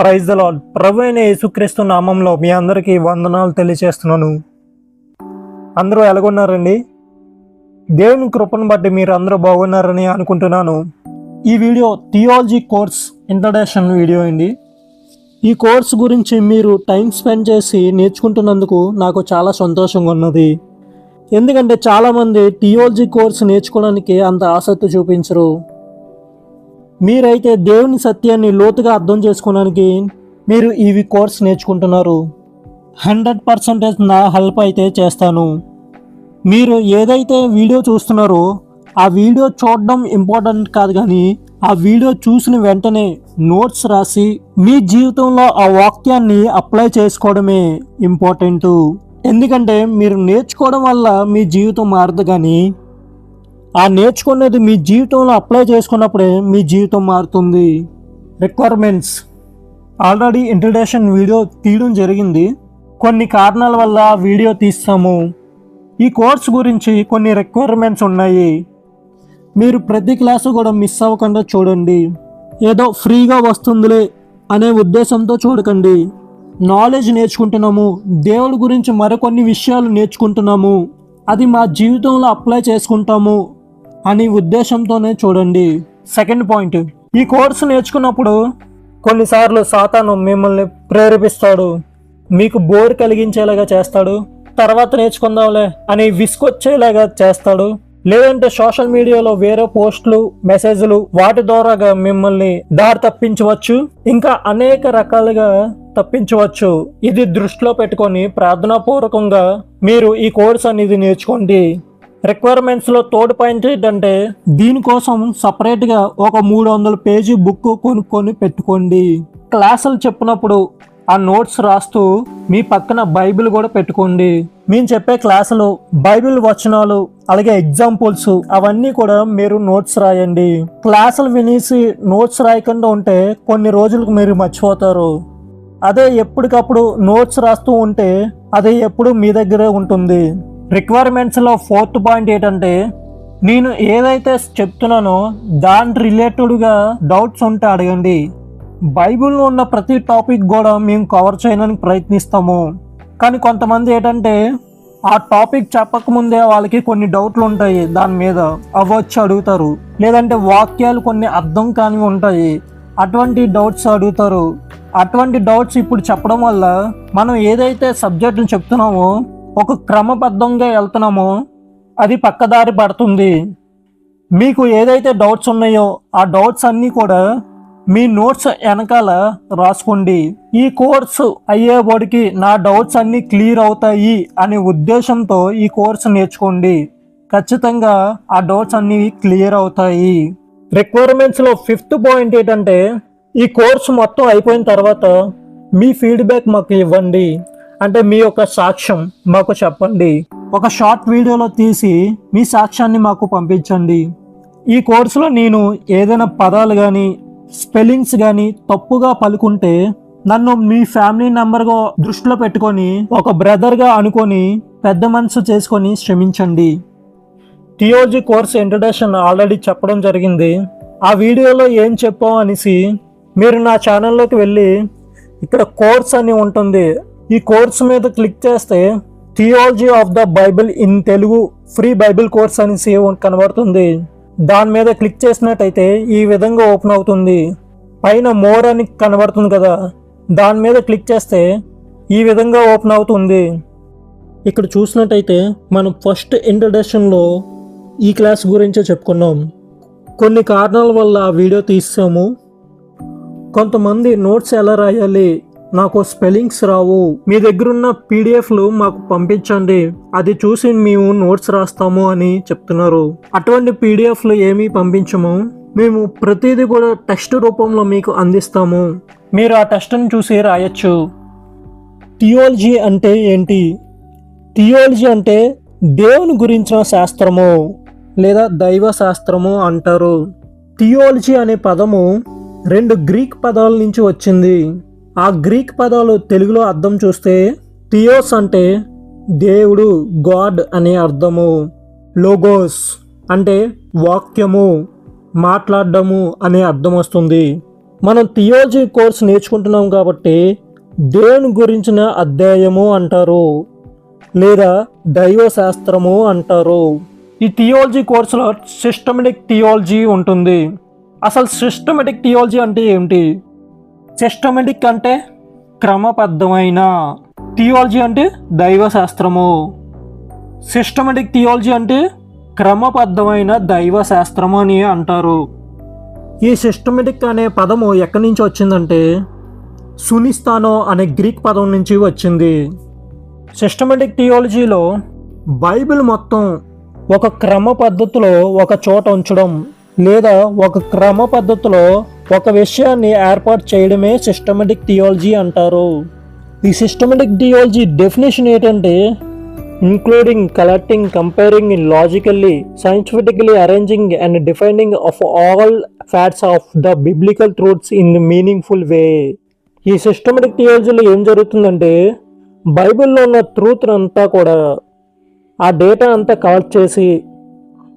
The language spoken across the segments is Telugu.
Praise the lord. ప్రభు అయిన యేసుక్రీస్తు నామంలో మీ అందరికీ వందనాలు తెలియజేస్తున్నాను. అందరూ ఎలాగున్నారండి? దేవుని కృపను బట్టి మీరు అందరూ బాగున్నారని అనుకుంటున్నాను. ఈ video theology course introduction video అండి. ఈ కోర్స్ గురించి మీరు టైం స్పెండ్ చేసి నేర్చుకుంటున్నందుకు నాకు చాలా సంతోషంగా ఉన్నది. ఎందుకంటే చాలామంది థియాలజీ కోర్స్ నేర్చుకోవడానికి అంత ఆసక్తి చూపించరు. మీరైతే దేవుని సత్యాన్ని లోతుగా అర్థం చేసుకోవడానికి మీరు ఈ కోర్స్ నేర్చుకుంటున్నారు. 100% నా హెల్ప్ అయితే చేస్తాను. మీరు ఏదైతే వీడియో చూస్తున్నారో ఆ వీడియో చూడడం ఇంపార్టెంట్ కాదు, కానీ ఆ వీడియో చూసిన వెంటనే నోట్స్ రాసి మీ జీవితంలో ఆ వాక్యాన్ని అప్లై చేసుకోవడమే ఇంపార్టెంట్. ఎందుకంటే మీరు నేర్చుకోవడం వల్ల మీ జీవితం మారదు, కానీ ఆ నేర్చుకునేది మీ జీవితంలో అప్లై చేసుకున్నప్పుడే మీ జీవితం మారుతుంది. రిక్వైర్మెంట్స్ ఆల్రెడీ ఇంట్రడక్షన్ వీడియో తీయడం జరిగింది. కొన్ని కారణాల వల్ల వీడియో తీస్తాము. ఈ కోర్స్ గురించి కొన్ని రిక్వైర్మెంట్స్ ఉన్నాయి. మీరు ప్రతి క్లాసు కూడా మిస్ అవ్వకుండా చూడండి. ఏదో ఫ్రీగా వస్తుందిలే అనే ఉద్దేశంతో చూడకండి. నాలెడ్జ్ నేర్చుకుంటున్నాము, దేవుడి గురించి మరికొన్ని విషయాలు నేర్చుకుంటున్నాము, అది మా జీవితంలో అప్లై చేసుకుంటాము అని ఉద్దేశంతోనే చూడండి. సెకండ్ పాయింట్, ఈ కోర్సు నేర్చుకున్నప్పుడు కొన్నిసార్లు సాతాను మిమ్మల్ని ప్రేరేపిస్తాడు, మీకు బోర్ కలిగించేలాగా చేస్తాడు, తర్వాత నేర్చుకుందాంలే అని విసుకొచ్చేలాగా చేస్తాడు. లేదంటే సోషల్ మీడియాలో వేరే పోస్టులు, మెసేజ్లు వాటి ద్వారాగా మిమ్మల్ని దారి తప్పించవచ్చు. ఇంకా అనేక రకాలుగా తప్పించవచ్చు. ఇది దృష్టిలో పెట్టుకొని ప్రార్థనాపూర్వకంగా మీరు ఈ కోర్స్ అనేది నేర్చుకోండి. రిక్వైర్మెంట్స్లో థర్డ్ పాయింట్ ఏంటంటే దీనికోసం సపరేట్గా ఒక 300 పేజీ బుక్ కొనుక్కొని పెట్టుకోండి. క్లాసులు చెప్పినప్పుడు ఆ నోట్స్ రాస్తూ మీ పక్కన బైబిల్ కూడా పెట్టుకోండి. మేము చెప్పే క్లాసులు బైబిల్ వచనాలు అలాగే ఎగ్జాంపుల్స్ అవన్నీ కూడా మీరు నోట్స్ రాయండి. క్లాసులు వినేసి నోట్స్ రాయకుండా ఉంటే కొన్ని రోజులకు మీరు మర్చిపోతారు. అదే ఎప్పటికప్పుడు నోట్స్ రాస్తూ ఉంటే అది ఎప్పుడు మీ దగ్గరే ఉంటుంది. రిక్వైర్మెంట్స్లో ఫోర్త్ పాయింట్ ఏంటంటే నేను ఏదైతే చెప్తున్నానో దాని రిలేటెడ్గా డౌట్స్ ఉంటే అడగండి. బైబిల్లో ఉన్న ప్రతి టాపిక్ కూడా మేము కవర్ చేయడానికి ప్రయత్నిస్తాము. కానీ కొంతమంది ఏంటంటే ఆ టాపిక్ చెప్పకముందే వాళ్ళకి కొన్ని డౌట్లు ఉంటాయి, దాని మీద అవి వచ్చి అడుగుతారు. లేదంటే వాక్యాలు కొన్ని అర్థం కానివి ఉంటాయి, అటువంటి డౌట్స్ అడుగుతారు. అటువంటి డౌట్స్ ఇప్పుడు చెప్పడం వల్ల మనం ఏదైతే సబ్జెక్టులు చెప్తున్నామో ఒక క్రమబద్ధంగా వెళ్తున్నామో అది పక్కదారి పడుతుంది. మీకు ఏదైతే డౌట్స్ ఉన్నాయో ఆ డౌట్స్ అన్నీ కూడా మీ నోట్స్ వెనకాల రాసుకోండి. ఈ కోర్సు అయ్యేవాడికి నా డౌట్స్ అన్నీ క్లియర్ అవుతాయి అనే ఉద్దేశంతో ఈ కోర్సు నేర్చుకోండి. ఖచ్చితంగా ఆ డౌట్స్ అన్నీ క్లియర్ అవుతాయి. రిక్వైర్మెంట్స్లో ఫిఫ్త్ పాయింట్ ఏంటంటే ఈ కోర్సు మొత్తం అయిపోయిన తర్వాత మీ ఫీడ్బ్యాక్ మాకు ఇవ్వండి. అంటే మీ యొక్క సాక్ష్యం మాకు చెప్పండి. ఒక షార్ట్ వీడియోలో తీసి మీ సాక్ష్యాన్ని మాకు పంపించండి. ఈ కోర్సులో నేను ఏదైనా పదాలు కానీ స్పెల్లింగ్స్ కానీ తప్పుగా పలుకుంటే నన్ను మీ ఫ్యామిలీ మెంబర్గా దృష్టిలో పెట్టుకొని ఒక బ్రదర్గా అనుకొని పెద్ద మనసు చేసుకొని క్షమించండి. థియాలజీ కోర్స్ ఇంట్రడక్షన్ ఆల్రెడీ చెప్పడం జరిగింది. ఆ వీడియోలో ఏం చెప్పాం అనేసి మీరు నా ఛానల్లోకి వెళ్ళి ఇక్కడ కోర్స్ అని ఉంటుంది, ఈ కోర్స్ మీద క్లిక్ చేస్తే theology of the Bible in Telugu free Bible course అనేసి కనబడుతుంది. దాని మీద క్లిక్ చేసినట్టయితే ఈ విధంగా ఓపెన్ అవుతుంది. పైన మోర్ అని కనబడుతుంది కదా, దాని మీద క్లిక్ చేస్తే ఈ విధంగా ఓపెన్ అవుతుంది. ఇక్కడ చూసినట్టయితే మనం ఫస్ట్ ఇంట్రడక్షన్లో ఈ క్లాస్ గురించే చెప్పుకున్నాం. కొన్ని కారణాల వల్ల ఆ వీడియో తీసాము. కొంతమంది నోట్స్ ఎలా రాయాలి, నాకు స్పెల్లింగ్స్ రావు, మీ దగ్గర ఉన్న పీడిఎఫ్లు మాకు పంపించండి, అది చూసి మేము నోట్స్ రాస్తాము అని చెప్తున్నారు. అటువంటి పీడిఎఫ్లు ఏమీ పంపించము. మేము ప్రతిదీ కూడా టెక్స్ట్ రూపంలో మీకు అందిస్తాము. మీరు ఆ టెస్ట్ని చూసి రాయొచ్చు. థియాలజీ అంటే ఏంటి? థియాలజీ అంటే దేవుని గురించిన శాస్త్రము లేదా దైవ శాస్త్రము అంటారు. థియాలజీ అనే పదము 2 గ్రీక్ పదాల నుంచి వచ్చింది. ఆ గ్రీక్ పదాలు తెలుగులో అర్థం చూస్తే థియోస్ అంటే దేవుడు, గాడ్ అనే అర్థము, లోగోస్ అంటే వాక్యము, మాట్లాడడము అనే అర్థం వస్తుంది. మనం థియాలజీ కోర్స్ నేర్చుకుంటున్నాం కాబట్టి దేవుని గురించిన అధ్యాయము అంటారు, లేదా దైవశాస్త్రము అంటారు. ఈ థియాలజీ కోర్సులో సిస్టమేటిక్ థియాలజీ ఉంటుంది. అసలు సిస్టమేటిక్ థియాలజీ అంటే ఏమిటి? సిస్టమేటిక్ అంటే క్రమబద్ధమైన, థియాలజీ అంటే దైవశాస్త్రము. సిస్టమేటిక్ థియాలజీ అంటే క్రమబద్ధమైన దైవశాస్త్రము అని అంటారు. ఈ సిస్టమేటిక్ అనే పదము ఎక్కడి నుంచి వచ్చిందంటే సునిస్తానో అనే గ్రీక్ పదం నుంచి వచ్చింది. సిస్టమేటిక్ థియాలజీలో బైబిల్ మొత్తం ఒక క్రమ పద్ధతిలో ఒక చోట ఉంచడం, లేదా ఒక క్రమ పద్ధతిలో ఒక విషయాన్ని ఏర్పాటు చేయడమే సిస్టమేటిక్ థియాలజీ అంటారు. ఈ సిస్టమేటిక్ థియాలజీ డెఫినేషన్ ఏంటంటే including collecting, comparing logically, scientifically arranging and defining of all facts of the biblical truths in a meaningful way. ఈ సిస్టమేటిక్ థియాలజీలో ఏం జరుగుతుందంటే బైబిల్లో ఉన్న ట్రూత్ అంతా కూడా ఆ డేటా అంతా కలెక్ట్ చేసి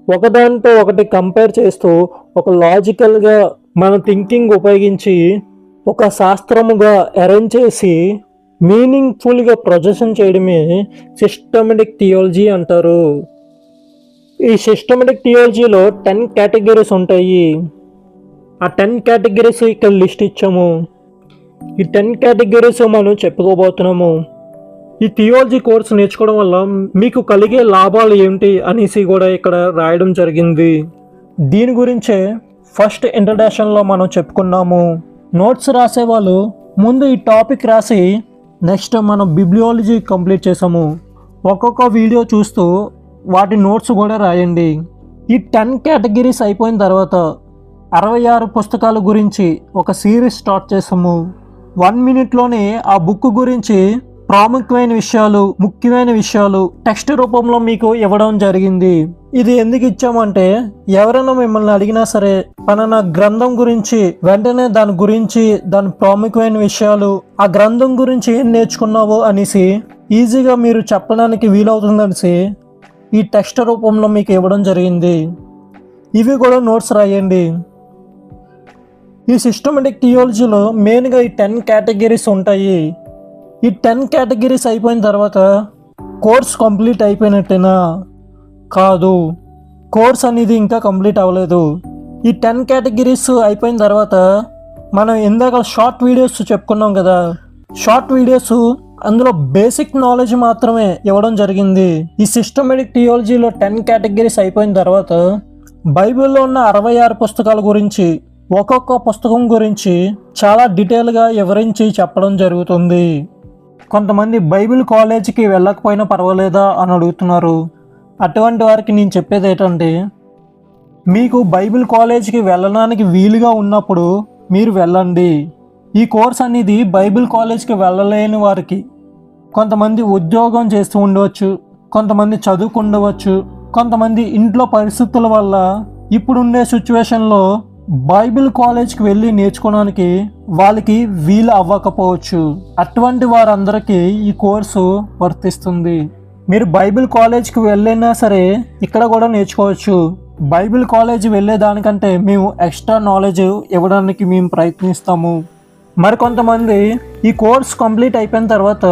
ఒకదానితో ఒకటి కంపేర్ చేస్తూ ఒక లాజికల్గా మన థింకింగ్ ఉపయోగించి ఒక శాస్త్రముగా అరేంజ్ చేసి మీనింగ్ఫుల్గా ప్రొజెక్షన్ చేయడమే సిస్టమేటిక్ థియాలజీ అంటారు. ఈ సిస్టమేటిక్ థియాలజీలో 10 కేటగిరీస్ ఉంటాయి. ఆ 10 కేటగిరీస్ ఇక్కడ లిస్ట్ ఇచ్చాము. ఈ 10 కేటగిరీస్ మనం చెప్పుకోబోతున్నాము. ఈ థియాలజీ కోర్స్ నేర్చుకోవడం వల్ల మీకు కలిగే లాభాలు ఏమిటి అనేసి కూడా ఇక్కడ రాయడం జరిగింది. దీని గురించే ఫస్ట్ ఇంట్రడక్షన్లో మనం చెప్పుకున్నాము. నోట్స్ రాసేవాళ్ళు ముందు ఈ టాపిక్ రాసి నెక్స్ట్ మనం బిబ్లియాలజీ కంప్లీట్ చేసాము. ఒక్కొక్క వీడియో చూస్తూ వాటి నోట్స్ కూడా రాయండి. ఈ 10 కేటగిరీస్ అయిపోయిన తర్వాత 66 పుస్తకాల గురించి ఒక సిరీస్ స్టార్ట్ చేసాము. 1 మినిట్లోనే ఆ బుక్ గురించి ప్రాముఖ్యమైన విషయాలు, ముఖ్యమైన విషయాలు టెక్స్ట్ రూపంలో మీకు ఇవ్వడం జరిగింది. ఇది ఎందుకు ఇచ్చామంటే ఎవరైనా మిమ్మల్ని అడిగినా సరే పలానా గ్రంథం గురించి వెంటనే దాని గురించి, దాని ప్రాముఖ్యమైన విషయాలు, ఆ గ్రంథం గురించి ఏం నేర్చుకున్నావో అనేసి ఈజీగా మీరు చెప్పడానికి వీలవుతుందనేసి ఈ టెక్స్ట్ రూపంలో మీకు ఇవ్వడం జరిగింది. ఇవి కూడా నోట్స్ రాయండి. ఈ సిస్టమేటిక్ థియాలజీలో మెయిన్గా ఈ 10 కేటగిరీస్ ఉంటాయి. ఈ 10 కేటగిరీస్ అయిపోయిన తర్వాత కోర్స్ కంప్లీట్ అయిపోయినట్టేనా? కాదు, కోర్స్ అనేది ఇంకా కంప్లీట్ అవ్వలేదు. ఈ 10 కేటగిరీస్ అయిపోయిన తర్వాత మనం ఇందాక షార్ట్ వీడియోస్ చెప్పుకున్నాం కదా, షార్ట్ వీడియోస్ అందులో బేసిక్ నాలెడ్జ్ మాత్రమే ఇవ్వడం జరిగింది. ఈ సిస్టమేటిక్ థియాలజీలో 10 కేటగిరీస్ అయిపోయిన తర్వాత బైబిల్లో ఉన్న 66 పుస్తకాల గురించి, ఒక్కొక్క పుస్తకం గురించి చాలా డీటెయిల్గా వివరించి చెప్పడం జరుగుతుంది. కొంతమంది బైబిల్ కాలేజీకి వెళ్ళకపోయినా పర్వాలేదా అని అడుగుతున్నారు. అటువంటి వారికి నేను చెప్పేది ఏంటంటే మీకు బైబిల్ కాలేజీకి వెళ్ళడానికి వీలుగా ఉన్నప్పుడు మీరు వెళ్ళండి. ఈ కోర్స్ అనేది బైబిల్ కాలేజ్కి వెళ్ళలేని వారికి, కొంతమంది ఉద్యోగం చేస్తూ ఉండవచ్చు, కొంతమంది చదువుకుండవచ్చు, కొంతమంది ఇంట్లో పరిస్థితుల వల్ల ఇప్పుడుండే సిచ్యువేషన్లో బైబిల్ కాలేజ్కి వెళ్ళి నేర్చుకోవడానికి వాళ్ళకి వీలు అవ్వకపోవచ్చు. అటువంటి వారందరికీ ఈ కోర్సు వర్తిస్తుంది. మీరు బైబిల్ కాలేజ్కి వెళ్ళినా సరే ఇక్కడ కూడా నేర్చుకోవచ్చు. బైబిల్ కాలేజ్ వెళ్ళేదానికంటే మేము ఎక్స్ట్రా నాలెడ్జ్ ఇవ్వడానికి మేము ప్రయత్నిస్తాము. మరికొంతమంది ఈ కోర్స్ కంప్లీట్ అయిపోయిన తర్వాత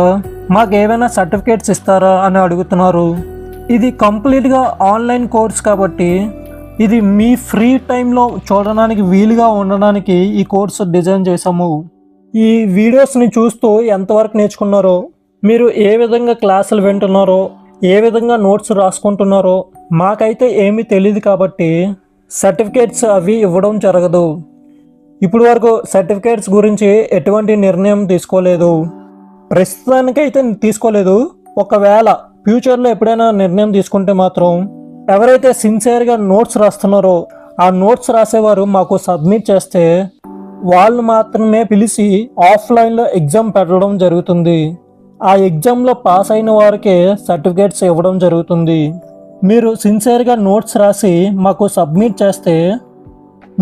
మాకు ఏమైనా సర్టిఫికేట్స్ ఇస్తారా అని అడుగుతున్నారు. ఇది కంప్లీట్గా ఆన్లైన్ కోర్స్ కాబట్టి ఇది మీ ఫ్రీ టైంలో చూడడానికి వీలుగా ఉండడానికి ఈ కోర్సు డిజైన్ చేసాము. ఈ వీడియోస్ని చూస్తూ ఎంతవరకు నేర్చుకున్నారో, మీరు ఏ విధంగా క్లాసులు వింటున్నారో, ఏ విధంగా నోట్స్ రాసుకుంటున్నారో మాకైతే ఏమీ తెలియదు కాబట్టి సర్టిఫికేట్స్ అవి ఇవ్వడం జరగదు. ఇప్పుడు వరకు సర్టిఫికేట్స్ గురించి ఎటువంటి నిర్ణయం తీసుకోలేదు, ప్రస్తుతానికైతే తీసుకోలేదు. ఒకవేళ ఫ్యూచర్లో ఎప్పుడైనా నిర్ణయం తీసుకుంటే మాత్రం ఎవరైతే సిన్సియర్గా నోట్స్ రాస్తున్నారో ఆ నోట్స్ రాసేవారు మాకు సబ్మిట్ చేస్తే వాళ్ళు మాత్రమే పిలిచి ఆఫ్లైన్లో ఎగ్జామ్ పెట్టడం జరుగుతుంది. ఆ ఎగ్జామ్లో పాస్ అయిన వారికే సర్టిఫికేట్స్ ఇవ్వడం జరుగుతుంది. మీరు సిన్సియర్గా నోట్స్ రాసి మాకు సబ్మిట్ చేస్తే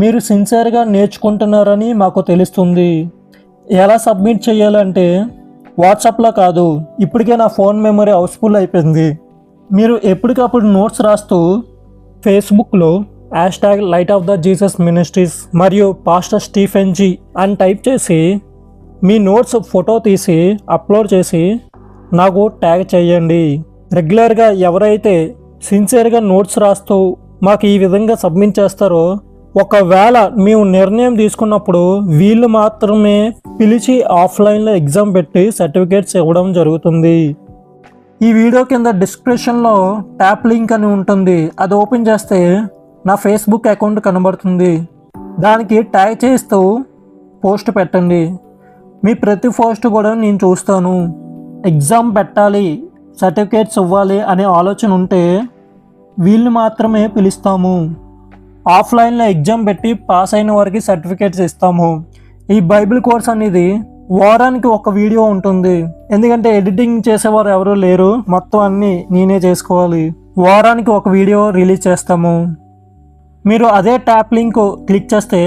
మీరు సిన్సియర్గా నేర్చుకుంటున్నారని మాకు తెలుస్తుంది. ఎలా సబ్మిట్ చేయాలంటే వాట్సాప్లో కాదు, ఇప్పటికే నా ఫోన్ మెమరీ హౌస్ఫుల్ అయిపోయింది. మీరు ఎప్పటికప్పుడు నోట్స్ రాస్తూ ఫేస్బుక్లో #light of the Jesus ministries మరియు పాస్టర్ స్టీఫెన్ జీ అని టైప్ చేసి మీ నోట్స్ ఫోటో తీసి అప్లోడ్ చేసి నాకు ట్యాగ్ చేయండి. రెగ్యులర్గా ఎవరైతే సిన్సియర్గా నోట్స్ రాస్తూ మాకు ఈ విధంగా సబ్మిట్ చేస్తారో, ఒకవేళ మేము నిర్ణయం తీసుకున్నప్పుడు వీళ్ళు మాత్రమే పిలిచి ఆఫ్లైన్లో ఎగ్జామ్ పెట్టి సర్టిఫికేట్స్ ఇవ్వడం జరుగుతుంది. ఈ వీడియో కింద డిస్క్రిప్షన్లో ట్యాప్ లింక్ అని ఉంటుంది. అది ఓపెన్ చేస్తే నా ఫేస్బుక్ అకౌంట్ కనబడుతుంది. దానికి ట్యాగ్ చేస్తూ పోస్ట్ పెట్టండి. మీ ప్రతి పోస్ట్ కూడా నేను చూస్తాను. ఎగ్జామ్ పెట్టాలి, సర్టిఫికేట్స్ ఇవ్వాలి అనే ఆలోచన ఉంటే వీళ్ళు మాత్రమే పిలుస్తాము. ఆఫ్లైన్లో ఎగ్జామ్ పెట్టి పాస్ అయిన వారికి సర్టిఫికేట్స్ ఇస్తాము. ఈ బైబిల్ కోర్స్ అనేది వారానికి ఒక వీడియో ఉంటుంది. ఎందుకంటే ఎడిటింగ్ చేసేవారు ఎవరు లేరు, మొత్తం అన్నీ నేనే చేసుకోవాలి. వారానికి ఒక వీడియో రిలీజ్ చేస్తాము. మీరు అదే ట్యాప్ లింక్ క్లిక్ చేస్తే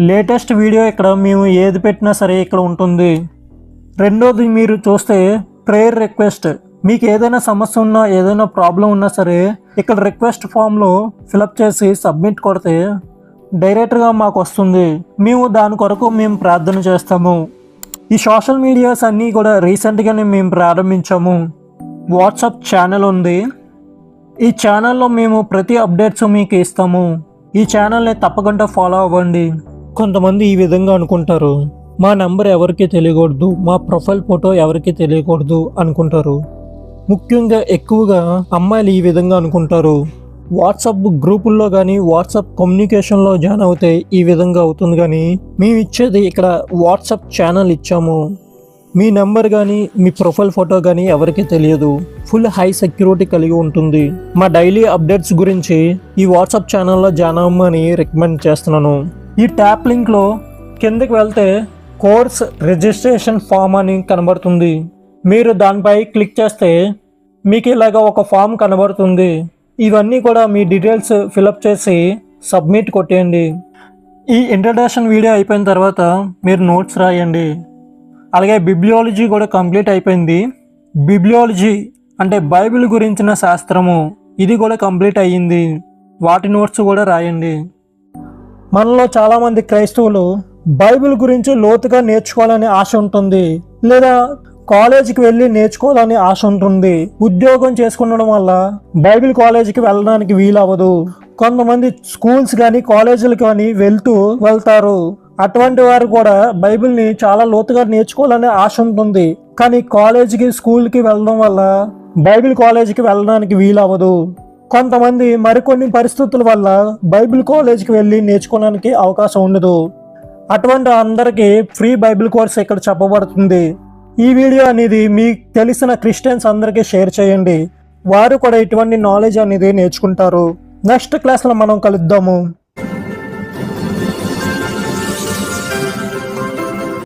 లేటెస్ట్ వీడియో ఇక్కడ మేము ఏది పెట్టినా సరే ఇక్కడ ఉంటుంది. రెండోది మీరు చూస్తే ప్రేయర్ రిక్వెస్ట్. మీకు ఏదైనా సమస్య ఉన్నా, ఏదైనా ప్రాబ్లం ఉన్నా సరే ఇక్కడ రిక్వెస్ట్ ఫామ్లో ఫిలప్ చేసి సబ్మిట్ కొడితే డైరెక్ట్గా మాకు వస్తుంది. మేము దాని కొరకు ప్రార్థన చేస్తాము. ఈ సోషల్ మీడియాస్ అన్నీ కూడా రీసెంట్గానే మేము ప్రారంభించాము. వాట్సాప్ ఛానల్ ఉంది. ఈ ఛానల్లో మేము ప్రతి అప్డేట్స్ మీకు ఇస్తాము. ఈ ఛానల్ని తప్పకుండా ఫాలో అవ్వండి. కొంతమంది ఈ విధంగా అనుకుంటారు, మా నెంబర్ ఎవరికి తెలియకూడదు, మా ప్రొఫైల్ ఫోటో ఎవరికి తెలియకూడదు అనుకుంటారు. ముఖ్యంగా ఎక్కువగా అమ్మాయిలు ఈ విధంగా అనుకుంటారు. వాట్సాప్ గ్రూపుల్లో కానీ వాట్సాప్ కమ్యూనికేషన్లో జాయిన్ అవుతే ఈ విధంగా అవుతుంది. కానీ మేము ఇచ్చేది ఇక్కడ వాట్సాప్ ఛానల్ ఇచ్చాము. మీ నెంబర్ కానీ మీ ప్రొఫైల్ ఫోటో కానీ ఎవరికి తెలియదు. ఫుల్ హై సెక్యూరిటీ కలిగి ఉంటుంది. మా డైలీ అప్డేట్స్ గురించి ఈ వాట్సాప్ ఛానల్లో జాయిన్ అవ్వమని రికమెండ్ చేస్తున్నాను. ఈ ట్యాప్ లింక్లో కిందకి వెళ్తే కోర్స్ రిజిస్ట్రేషన్ ఫామ్ అని కనబడుతుంది. మీరు దానిపై క్లిక్ చేస్తే మీకు ఇలాగ ఒక ఫామ్ కనబడుతుంది. ఇవన్నీ కూడా మీ డీటెయిల్స్ ఫిలప్ చేసి సబ్మిట్ కొట్టేయండి. ఈ ఇంట్రడక్షన్ వీడియో అయిపోయిన తర్వాత మీరు నోట్స్ రాయండి. అలాగే బిబ్లియాలజీ కూడా కంప్లీట్ అయిపోయింది. బిబ్లియాలజీ అంటే బైబిల్ గురించిన శాస్త్రము, ఇది కూడా కంప్లీట్ అయ్యింది. వాటి నోట్స్ కూడా రాయండి. మనలో చాలామంది క్రైస్తవులు బైబిల్ గురించి లోతుగా నేర్చుకోవాలని ఆశ ఉంటుంది, లేదా కాలేజీకి వెళ్ళి నేర్చుకోవాలని ఆశ ఉంటుంది. ఉద్యోగం చేసుకునడం వల్ల బైబిల్ కాలేజీకి వెళ్ళడానికి వీలవ్వదు. కొంతమంది స్కూల్స్ కానీ కాలేజీలకు కానీ వెళ్తారు. అటువంటి వారు కూడా బైబిల్ని చాలా లోతుగా నేర్చుకోవాలనే ఆశ ఉంటుంది. కానీ కాలేజీకి స్కూల్కి వెళ్ళడం వల్ల బైబిల్ కాలేజీకి వెళ్ళడానికి వీలవ్వదు. కొంతమంది మరికొన్ని పరిస్థితుల వల్ల బైబిల్ కాలేజీకి వెళ్ళి నేర్చుకోవడానికి అవకాశం ఉండదు. అటువంటి అందరికీ ఫ్రీ బైబిల్ కోర్స్ ఇక్కడ చెప్పబడుతుంది. ఈ వీడియో అనేది మీకు తెలిసిన క్రిస్టియన్స్ అందరికీ షేర్ చేయండి. వారు కూడా ఇటువంటి నాలెడ్జ్ అనేది నేర్చుకుంటారు. నెక్స్ట్ క్లాస్లో మనం కలుద్దాము.